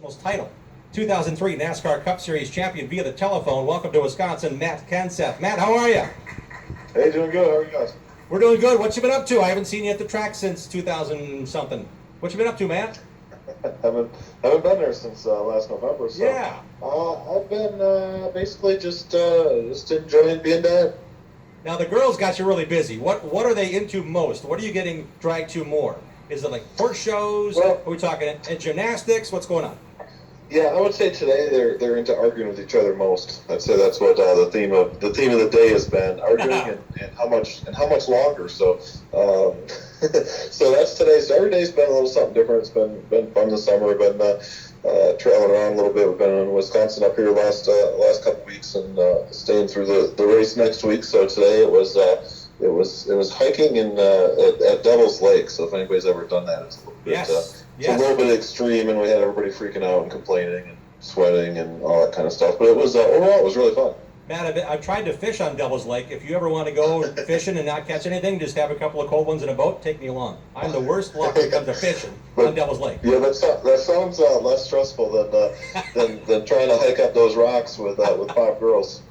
Title. 2003 NASCAR Cup Series champion via the telephone. Welcome to Wisconsin, Matt Kenseth. Matt, how are you? Hey, doing good. How are you guys? We're doing good. What you been up to? I haven't seen you at the track since 2000 something. What you been up to, Matt? haven't been there since last November. So Yeah. I've been basically just enjoying being dad. Now the girls got you really busy. What are they into most? What are you getting dragged to more? Is it like horse shows? Well, Are we talking gymnastics? What's going on? yeah, I would say today they're into arguing with each other most. I'd say that's what the theme of the day has been arguing and how much longer. So so that's today. So every day's been a little something different. It's been fun this summer. We've been traveling around a little bit. We've been in Wisconsin up here last couple weeks and staying through the race next week. So today it was hiking at Devil's Lake. So if anybody's ever done that, it's a little bit it's a little bit extreme, and we had everybody freaking out and complaining and sweating and all that kind of stuff. But it was overall it was really fun. Matt, I've tried to fish on Devil's Lake. If you ever want to go fishing and not catch anything, just have a couple of cold ones in a boat. Take me along. I'm the worst luck when it comes to fishing on Devil's Lake. Yeah, that sounds less stressful than trying to hike up those rocks with 5 girls.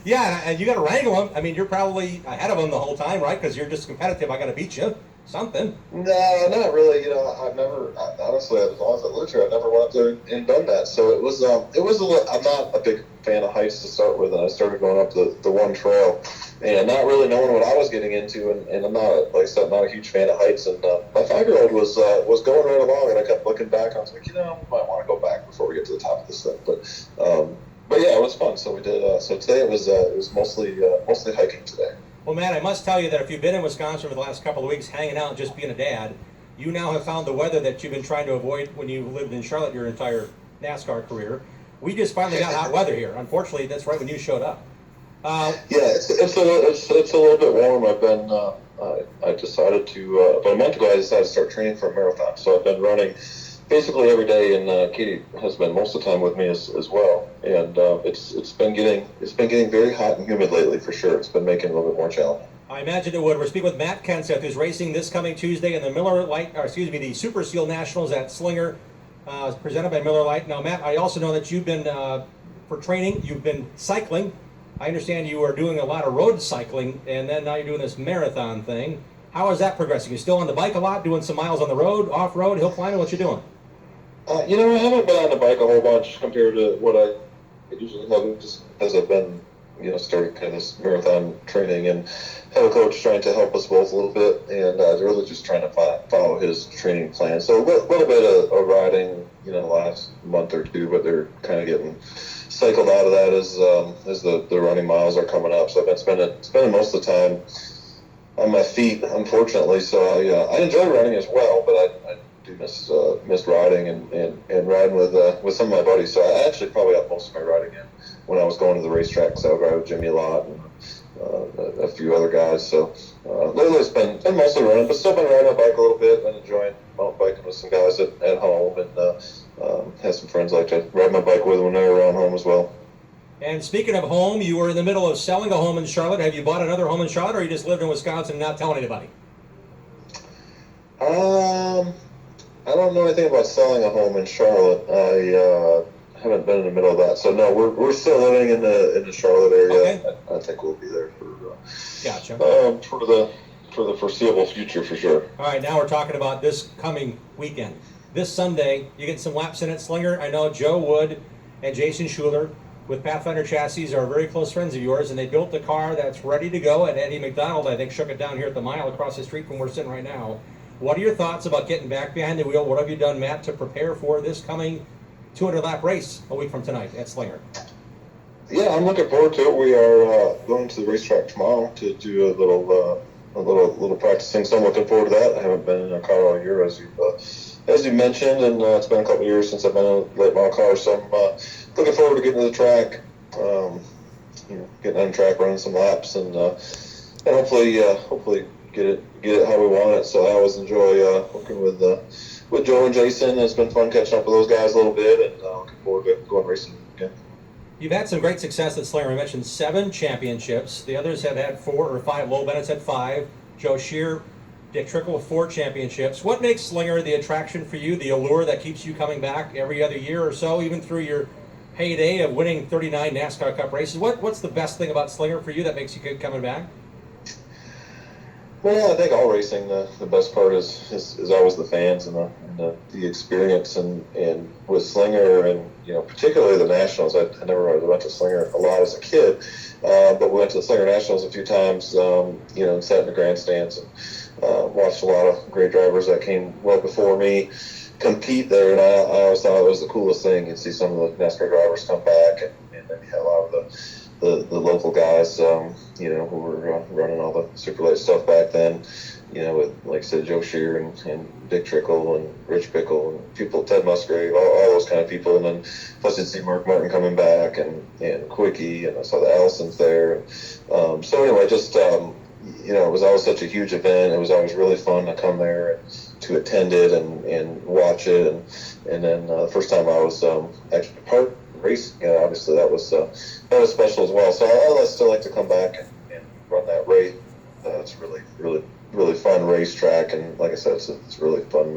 Yeah, and you got to wrangle them. I mean, you're probably ahead of them the whole time, right? Because you're just competitive. I got to beat you. Something. No, not really. Honestly, as long as I lived here, I never went up there and done that. So it was a little. I'm not a big fan of heights to start with, and I started going up the one trail, and not really knowing what I was getting into, and I'm not, like I said, not a huge fan of heights. And my 5-year-old was going right along, and I kept looking back. I was like, we might want to go back before we get to the top of this thing, but yeah, it was fun. So we did. So today it was mostly hiking today. Well, Matt, I must tell you that if you've been in Wisconsin for the last couple of weeks hanging out and just being a dad, you now have found the weather that you've been trying to avoid when you lived in Charlotte your entire NASCAR career. We just finally got hot weather here. Unfortunately, that's right when you showed up. Yeah, it's a little bit warm. I've been I decided to about a month ago I decided to start training for a marathon. So I've been running basically every day, and Katie has been most of the time with me as well. And it's been getting very hot and humid lately for sure. It's been making it a little bit more challenging. I imagine it would. We're speaking with Matt Kenseth, who's racing this coming Tuesday in the the Super Seal Nationals at Slinger, presented by Miller Lite. Now, Matt, I also know that you've been for training. You've been cycling. I understand you are doing a lot of road cycling, and then now you're doing this marathon thing. How is that progressing? You still on the bike a lot, doing some miles on the road, off road, hill climbing? What you doing? I haven't been on the bike a whole bunch compared to what I usually have, just as I've been, started kind of this marathon training and have a coach trying to help us both a little bit, and really just trying to follow his training plan. So a little bit of riding, the last month or two, but they're kind of getting cycled out of that as the running miles are coming up. So I've been spending most of the time on my feet, unfortunately. So I enjoy running as well, but I do miss riding and riding with some of my buddies. So I actually probably got most of my riding in when I was going to the racetrack, because I would ride with Jimmy a lot and a few other guys. So lately it's been mostly running, but still been riding my bike a little bit and enjoying mountain biking with some guys at home, and have some friends like to ride my bike with when they're around home as well. And speaking of home, you were in the middle of selling a home in Charlotte. Have you bought another home in Charlotte, or you just lived in Wisconsin and not telling anybody? I don't know anything about selling a home in Charlotte. I haven't been in the middle of that, so no, we're still living in the Charlotte area. Okay. I think we'll be there Gotcha. For the foreseeable future, for sure. All right, now we're talking about this coming weekend. This Sunday, you get some laps in at Slinger. I know Joe Wood and Jason Schuler with Pathfinder Chassis are very close friends of yours, and they built the car that's ready to go. And Eddie McDonald, I think, shook it down here at the mile across the street from where we're sitting right now. What are your thoughts about getting back behind the wheel? What have you done, Matt, to prepare for this coming 200-lap race a week from tonight at Slinger? Yeah, I'm looking forward to it. We are going to the racetrack tomorrow to do a little practicing, so I'm looking forward to that. I haven't been in a car all year, as you mentioned, and it's been a couple of years since I've been in a late model car, so I'm looking forward to getting to the track, getting on the track, running some laps, and hopefully get it how we want it. So I always enjoy working with Joe and Jason. It's been fun catching up with those guys a little bit, and looking forward to going racing again. You've had some great success at Slinger. I mentioned 7 championships. The others have had 4 or 5. Lowell Bennett's had 5. Joe Shear Dick Trickle with 4 championships. What makes Slinger the attraction for you, the allure that keeps you coming back every other year or so, even through your heyday of winning 39 NASCAR Cup races? What's the best thing about Slinger for you that makes you keep coming back? Well, I think all racing, the best part is always the fans and the experience, and with Slinger and particularly the Nationals. I never really went to Slinger a lot as a kid, but we went to the Slinger Nationals a few times. And sat in the grandstands and watched a lot of great drivers that came well before me compete there, and I always thought it was the coolest thing. You'd see some of the NASCAR drivers come back, and then you had a lot of the local guys, who were running all the super late stuff back then, with, like I said, Joe Shear and Dick Trickle and Rich Pickle and people, Ted Musgrave, all those kind of people. And then plus you'd see Mark Martin coming back and Quickie, and I saw the Allisons there. So anyway, just, it was always such a huge event. It was always really fun to come there and to attend it and watch it. And then the first time I was actually part of the race, obviously that was special as well. So I still like to come back and run that race. It's really, really, really fun racetrack, and like I said, it's really fun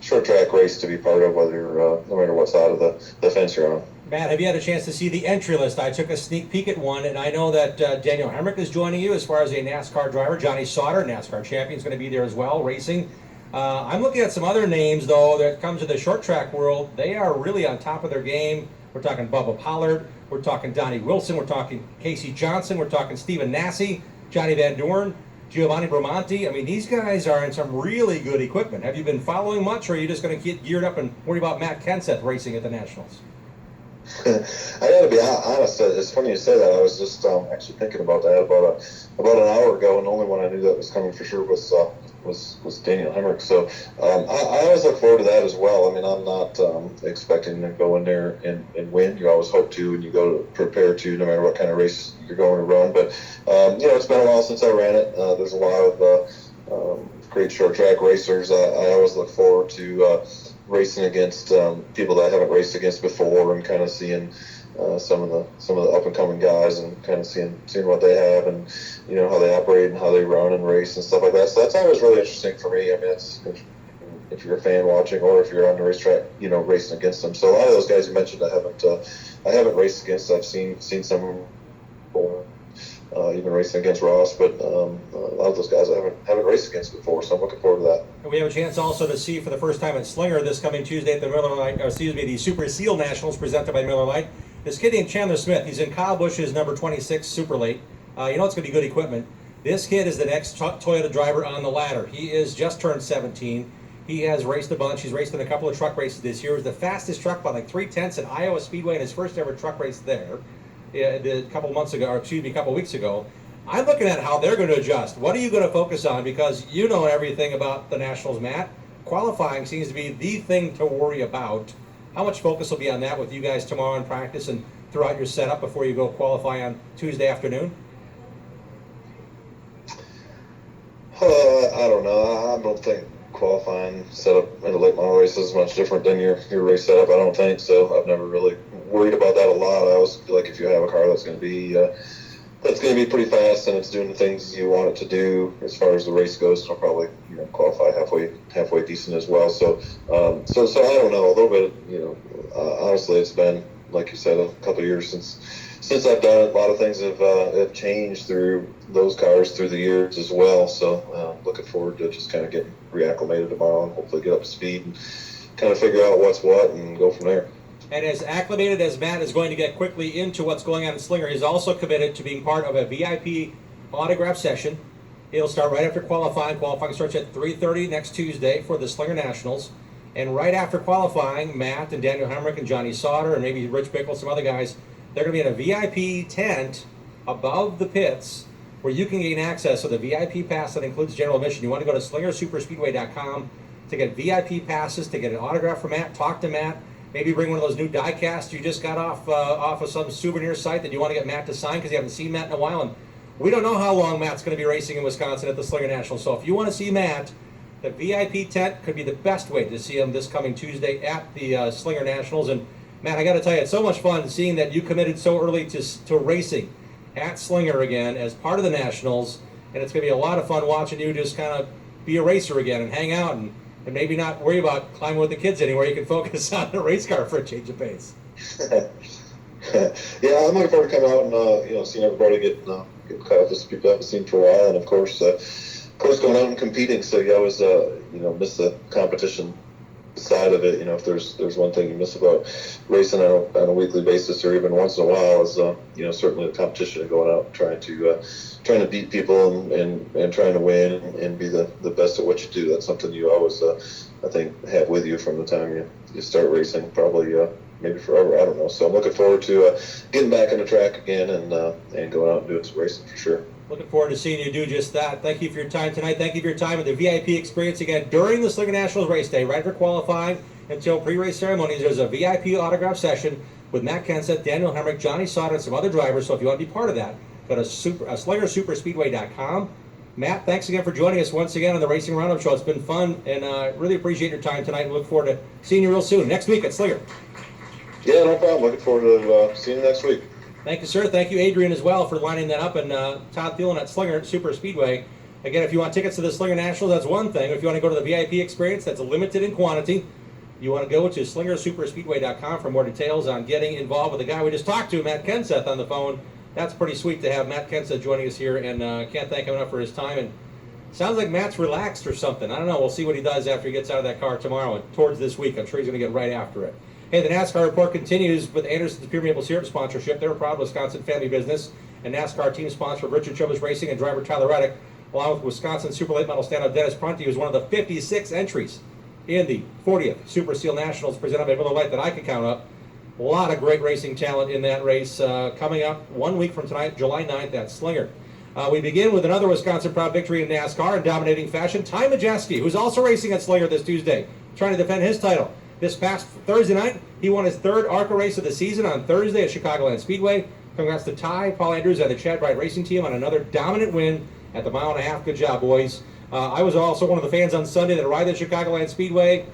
short track race to be part of, whether no matter what side of the fence you're on. Matt, have you had a chance to see the entry list? I took a sneak peek at one, and I know that Daniel Hemrick is joining you as far as a NASCAR driver. Johnny Sauter, NASCAR champion, is going to be there as well, racing. I'm looking at some other names, though, that come to the short track world. They are really on top of their game. We're talking Bubba Pollard. We're talking Donnie Wilson. We're talking Casey Johnson. We're talking Stephen Nasse, Johnny Van Doorn, Giovanni Bramante. I mean, these guys are in some really good equipment. Have you been following much, or are you just going to get geared up and worry about Matt Kenseth racing at the Nationals? I got to be honest. It's funny you say that. I was just actually thinking about that about an hour ago, and the only one I knew that was coming for sure was Daniel Hemrick. So I always look forward to that as well. I mean, I'm not expecting to go in there and win. You always hope to, and you go to prepare to, no matter what kind of race you're going to run. But it's been a while since I ran it. There's a lot of great short track racers. I always look forward to racing against people that I haven't raced against before, and kind of seeing some of the up and coming guys, and kind of seeing what they have, and how they operate and how they run and race and stuff like that. So that's always really interesting for me. I mean, it's, if you're a fan watching, or if you're on the racetrack, racing against them. So a lot of those guys you mentioned, I haven't raced against. I've seen some of them, even racing against Ross, but a lot of those guys I haven't raced against before, so I'm looking forward to that. And we have a chance also to see for the first time at Slinger this coming Tuesday at the Super Seal Nationals presented by Miller Lite. This kid named Chandler Smith, he's in Kyle Busch's number 26 Super Late. It's going to be good equipment. This kid is the next Toyota driver on the ladder. He is just turned 17. He has raced a bunch. He's raced in a couple of truck races this year. He was the fastest truck by like 3/10 at Iowa Speedway in his first ever truck race there a couple weeks ago. I'm looking at how they're going to adjust. What are you going to focus on? Because you know everything about the Nationals, Matt. Qualifying seems to be the thing to worry about. How much focus will be on that with you guys tomorrow in practice and throughout your setup before you go qualify on Tuesday afternoon? I don't know. I don't think qualifying setup in the late model race is much different than your race setup. I don't think so. I've never really worried about that a lot. I always feel like if you have a car that's going to be pretty fast and it's doing the things you want it to do as far as the race goes, it'll probably qualify halfway decent as well. So so I don't know. A little bit, honestly, it's been, like you said, a couple of years since I've done it. A lot of things have changed through those cars through the years as well. So looking forward to just kind of getting reacclimated tomorrow and hopefully get up to speed and kind of figure out what's what and go from there. And as acclimated as Matt is going to get quickly into what's going on in Slinger, he's also committed to being part of a VIP autograph session. It'll start right after qualifying. Qualifying starts at 3:30 next Tuesday for the Slinger Nationals. And right after qualifying, Matt and Daniel Hemrick and Johnny Sauter and maybe Rich Pickle, some other guys, they're going to be in a VIP tent above the pits where you can gain access to the VIP pass that includes general admission. You want to go to slingersuperspeedway.com to get VIP passes, to get an autograph from Matt, talk to Matt. Maybe bring one of those new die casts you just got off of some souvenir site that you want to get Matt to sign because you haven't seen Matt in a while. And we don't know how long Matt's going to be racing in Wisconsin at the Slinger National. So if you want to see Matt, the VIP tent could be the best way to see him this coming Tuesday at the Slinger Nationals. And Matt, I got to tell you, it's so much fun seeing that you committed so early to racing at Slinger again as part of the Nationals. And it's going to be a lot of fun watching you just kind of be a racer again and hang out and maybe not worry about climbing with the kids anymore. You can focus on a race car for a change of pace. Yeah, I'm looking forward to coming out and seeing everybody get caught up with people I haven't seen for a while, and of course going out and competing. So you always miss the competition side of it. If there's one thing you miss about racing on a weekly basis or even once in a while is certainly the competition and going out and trying to beat people and trying to win and be the best at what you do. That's something you always I think have with you from the time you start racing, probably maybe forever. I don't know. So I'm looking forward to getting back on the track again and going out and doing some racing for sure. Looking forward to seeing you do just that. Thank you for your time tonight. Thank you for your time at the VIP experience again during the Slinger Nationals race day. Right after qualifying until pre-race ceremonies, there's a VIP autograph session with Matt Kenseth, Daniel Hemrick, Johnny Sauter, and some other drivers. So if you want to be part of that, go to SlingerSuperspeedway.com. Matt, thanks again for joining us once again on the Racing Roundup Show. It's been fun, and really appreciate your time tonight and look forward to seeing you real soon. Next week at Slinger. Yeah, no problem. Looking forward to seeing you next week. Thank you, sir. Thank you, Adrian, as well, for lining that up. And Todd Thielen at Slinger Super Speedway. Again, if you want tickets to the Slinger Nationals, that's one thing. If you want to go to the VIP experience, that's limited in quantity. You want to go to SlingerSuperspeedway.com for more details on getting involved with the guy we just talked to, Matt Kenseth, on the phone. That's pretty sweet to have Matt Kenseth joining us here, and can't thank him enough for his time. And sounds like Matt's relaxed or something. I don't know. We'll see what he does after he gets out of that car tomorrow and towards this week. I'm sure he's going to get right after it. Hey, the NASCAR report continues with Anderson's Pure Maple Syrup sponsorship. They're a proud Wisconsin family business and NASCAR team sponsor of Richard Childress Racing and driver Tyler Reddick, along with Wisconsin Super Late Model standout Dennis Prunty, who's one of the 56 entries in the 40th Super Seal Nationals presented by Miller Lite that I can count up. A lot of great racing talent in that race coming up 1 week from tonight, July 9th at Slinger. We begin with another Wisconsin proud victory in NASCAR in dominating fashion. Ty Majeski, who's also racing at Slinger this Tuesday, trying to defend his title. This past Thursday night, he won his third ARCA race of the season on Thursday at Chicagoland Speedway. Congrats to Ty, Paul Andrews, and the Chad Bright Racing Team on another dominant win at the mile and a half. Good job, boys. I was also one of the fans on Sunday that arrived at Chicagoland Speedway.